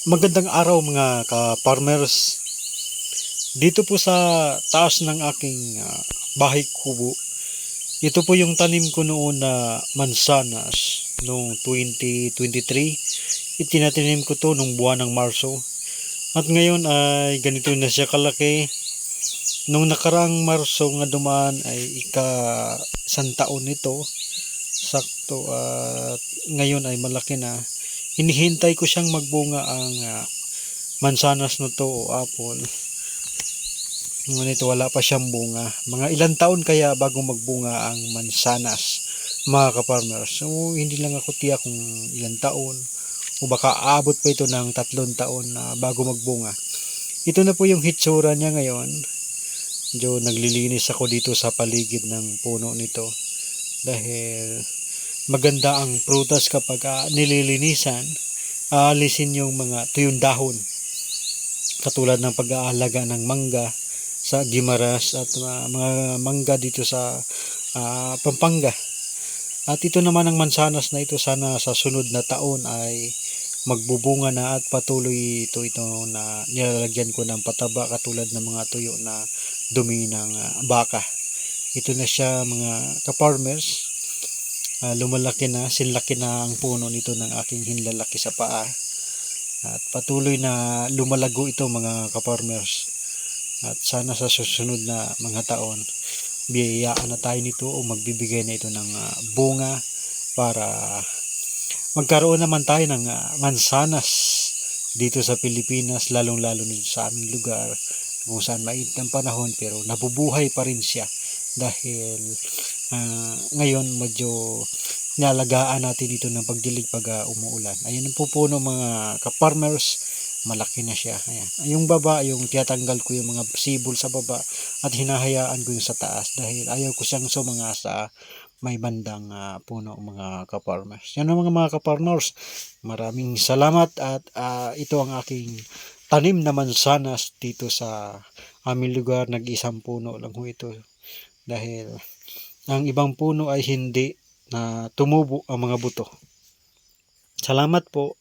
Magandang araw mga ka-farmers. Dito po sa taas ng aking bahay kubo, ito po yung tanim ko noon na mansanas noong 2023. Itinatanim ko to nung buwan ng Marso. At ngayon ay ganito na siya kalaki. Nung nakaraang Marso nga dumaan ay isang taon nito. Sakto at ngayon ay malaki na. Hinihintay ko siyang magbunga ang mansanas na to o apple. Ngunit wala pa siyang bunga. Mga ilang taon kaya bago magbunga ang mansanas, mga ka-farmers. So, hindi lang ako tiyak kung ilang taon o baka aabot pa ito ng 3 taon na bago magbunga. Ito na po yung hitsura niya ngayon. Medyo naglilinis ako dito sa paligid ng puno nito dahil maganda ang prutas kapag nililinisan, aalisin yung mga tuyong dahon. Katulad ng pag-aalaga ng mangga sa Guimaras at mga mangga dito sa Pampanga. At ito naman ang mansanas na ito, sana sa sunod na taon ay magbubunga na at patuloy ito na nilalagyan ko ng pataba katulad ng mga tuyo na dumi ng baka. Ito na siya mga ka-farmers. Lumalaki na, sinlaki na ang puno nito ng aking hinlalaki sa paa. At patuloy na lumalago ito mga ka-farmers. At sana sa susunod na mga taon, biyayaan na tayo nito o magbibigay na ito ng bunga para magkaroon naman tayo ng mansanas dito sa Pilipinas, lalong-lalo dito sa aming lugar kung saan mainit ang panahon pero nabubuhay pa rin siya dahil ngayon medyo nalagaan natin ito ng pagdilig pag umuulan. Ayan ang pupuno mga ka-farmers. Malaki na siya. Ayan. Yung baba, yung tiyatanggal ko yung mga sibol sa baba at hinahayaan ko yung sa taas dahil ayaw ko siyang sumanga sa may bandang puno mga ka-farmers. Yan ang mga ka-farmers. Maraming salamat at ito ang aking tanim na mansanas dito sa aming lugar. Nag-isang puno lang ho ito dahil ang ibang puno ay hindi na tumubo ang mga buto. Salamat po.